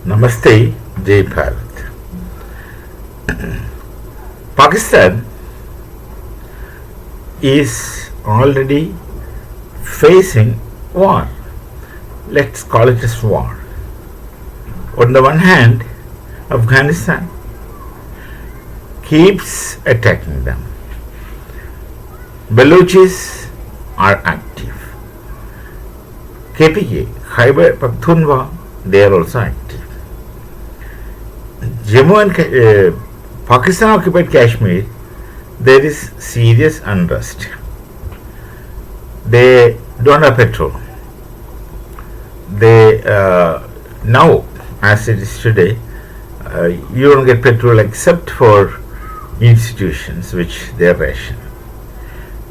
Namaste, Jai Bharat. Pakistan is already facing war. Let's call it as war. On the one hand, Afghanistan keeps attacking them. Baluchis are active. KPK, Khyber Pakhtunkhwa, they are also active. Jammu and Pakistan occupied Kashmir, there is serious unrest. They don't have petrol. They now, as it is today, you don't get petrol except for institutions which they ration.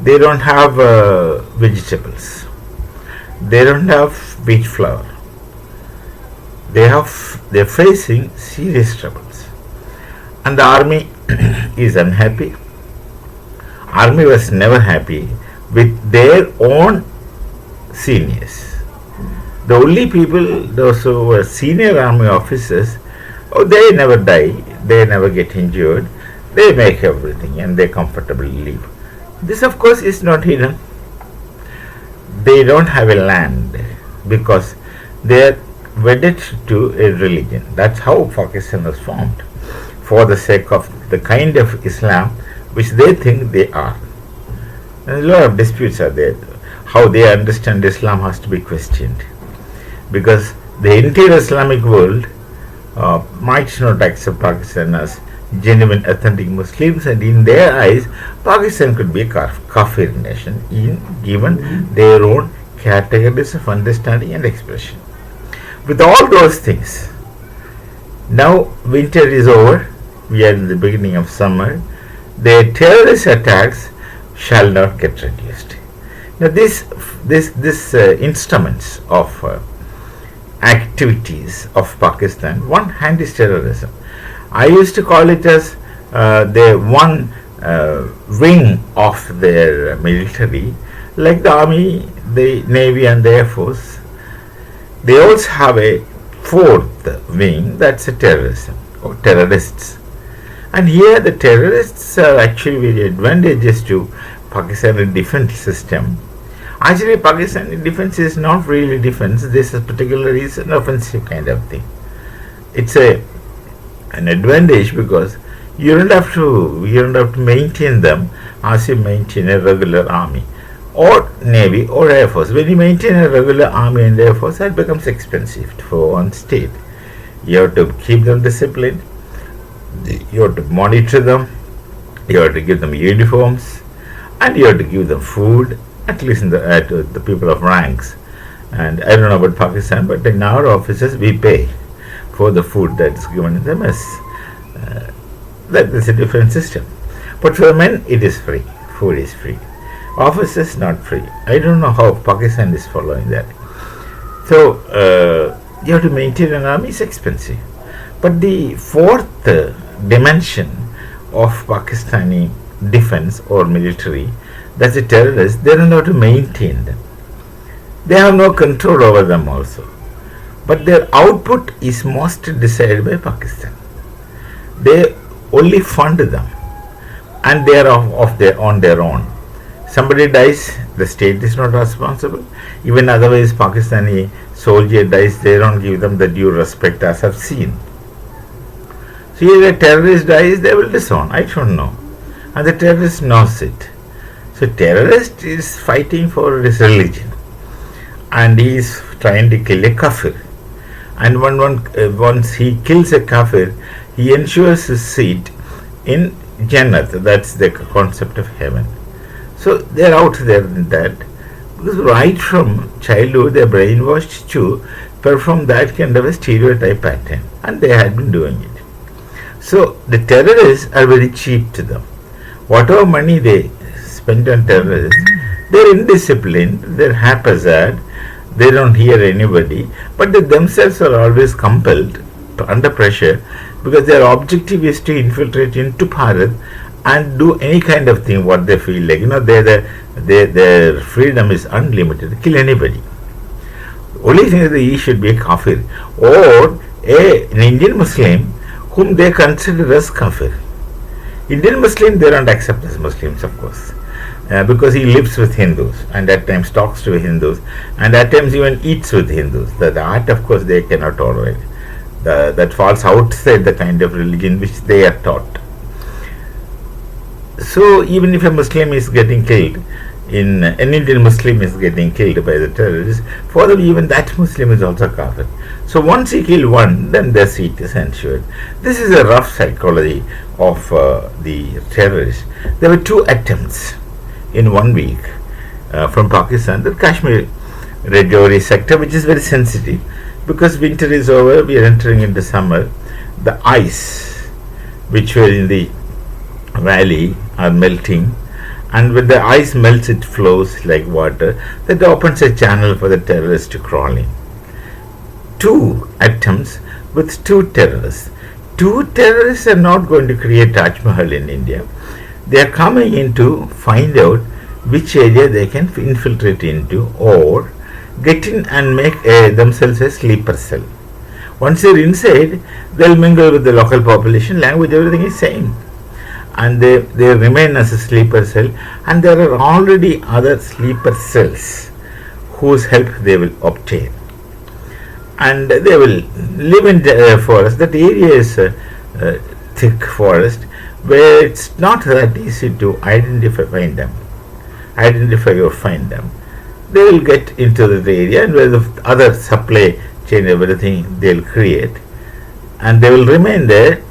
They don't have vegetables. They don't have wheat flour. They're facing serious troubles, and the army is unhappy. Army was never happy with their own seniors. The only people, those who were senior army officers, they never die, they never get injured, they make everything and they comfortably live. This, of course, is not hidden. They don't have a land because they are wedded to a religion. That's how Pakistan was formed, for the sake of the kind of Islam which they think they are. And a lot of disputes are there. How they understand Islam has to be questioned, because the entire Islamic world might not accept Pakistan as genuine, authentic Muslims, and in their eyes, Pakistan could be a kafir nation, given their own categories of understanding and expression. With all those things, now winter is over, we are in the beginning of summer, their terrorist attacks shall not get reduced. Now this instruments of activities of Pakistan, one hand is terrorism. I used to call it as the one wing of their military, like the army, the navy and the air force. They also have a fourth wing, that's a terrorism or terrorists. And here the terrorists are actually very advantageous to Pakistani defense system. Actually, Pakistani defense is not really defense. This particularly is an offensive kind of thing. It's an advantage because you don't have to maintain them as you maintain a regular army or navy or air force. When you maintain a regular army and air force, that becomes expensive for one state. You have to keep them disciplined. You have to monitor them. You have to give them uniforms, and you have to give them food. At least in the people of ranks. And I don't know about Pakistan, but in our offices we pay for the food that is given in the mess. That is a different system. But for the men, it is free. Food is free. Offices not free. I don't know how Pakistan is following that. So you have to maintain an army is expensive. But the fourth dimension of Pakistani defense or military, that's a terrorist, they don't know how to maintain them. They have no control over them also. But their output is mostly decided by Pakistan. They only fund them, and they are on their own. Somebody dies, the state is not responsible. Even otherwise, Pakistani soldier dies, they don't give them the due respect, as I've seen. So here a terrorist dies, they will disown. I don't know. And the terrorist knows it. So terrorist is fighting for his religion, and he is trying to kill a kafir. And once he kills a kafir, he ensures his seat in Jannat. That's the concept of heaven. So they are out there in that, because right from childhood they are brainwashed to perform that kind of a stereotype pattern, and they had been doing it. So the terrorists are very cheap to them. Whatever money they spend on terrorists, they're indisciplined, they're haphazard, they don't hear anybody, but they themselves are always compelled under pressure, because their objective is to infiltrate into Bharat and do any kind of thing what they feel like. Their freedom is unlimited, kill anybody. Only thing is that he should be a kafir or an Indian Muslim whom they consider as kafir. Indian Muslim they don't accept as Muslims, of course, because he lives with Hindus and at times talks to Hindus and at times even eats with Hindus. That of course they cannot tolerate. That falls outside the kind of religion which they are taught. So even if a Muslim is getting killed, an Indian Muslim is getting killed by the terrorists, for them even that Muslim is also kafir. So once he killed one, then their seat is ensured. This is a rough psychology of the terrorists. There were 2 attempts in 1 week from Pakistan, the Kashmir Rajouri sector, which is very sensitive because winter is over, we are entering into summer. The ice which were in the valley are melting, and when the ice melts it flows like water. That opens a channel for the terrorists to crawl in. 2 attempts with 2 terrorists. 2 terrorists are not going to create Taj Mahal in India. They are coming in to find out which area they can infiltrate into or get in and make themselves a sleeper cell. Once they are inside, they will mingle with the local population, language, everything is same. And they remain as a sleeper cell, and there are already other sleeper cells whose help they will obtain. And they will live in the forest. That area is thick forest where it's not that easy to identify or find them. They will get into that area, and where the other supply chain, everything they will create, and they will remain there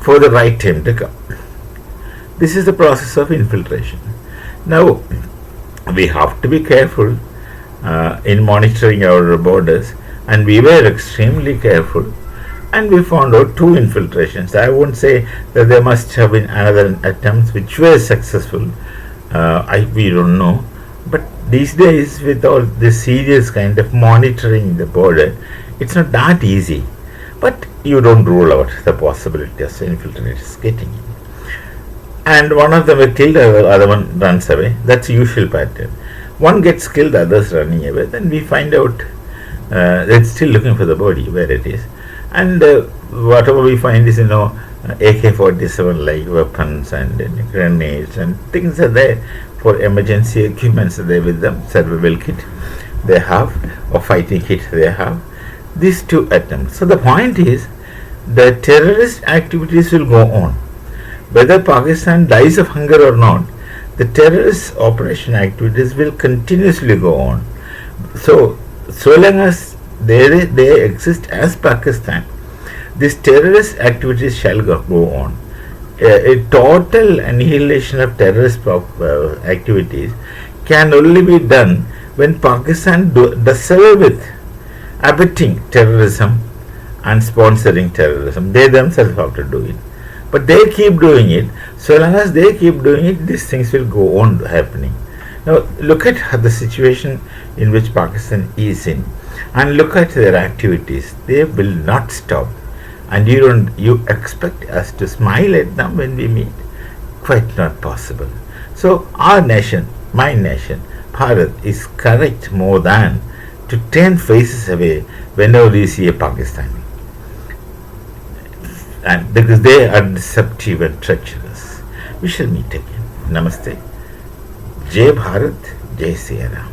for the right time to come. This is the process of infiltration. Now, we have to be careful in monitoring our borders, and we were extremely careful, and we found out 2 infiltrations. I won't say that there must have been another attempts which were successful. We don't know. But these days, with all this serious kind of monitoring the border, it's not that easy. But you don't rule out the possibility of infiltrators getting in. And one of them is killed, the other one runs away. That's the usual pattern. One gets killed, the others running away. Then we find out they're still looking for the body, where it is. And whatever we find is, AK-47 like weapons and grenades and things are there for emergency equipments are there with them. Survival kit they have, or fighting kit they have. These 2 attempts. So the point is, the terrorist activities will go on. Whether Pakistan dies of hunger or not, the terrorist operation activities will continuously go on. So long as they exist as Pakistan, these terrorist activities shall go on. A total annihilation of terrorist activities can only be done when Pakistan does away with abetting terrorism and sponsoring terrorism. They themselves have to do it. But they keep doing it. So long as they keep doing it, these things will go on happening. Now look at the situation in which Pakistan is in, and look at their activities. They will not stop. And you expect us to smile at them when we meet? Quite not possible. So our nation, my nation, Bharat, is correct more than to turn faces away whenever we see a Pakistani. And because they are deceptive and treacherous. We shall meet again. Namaste. Jai Bharat, Jai Siya Ram.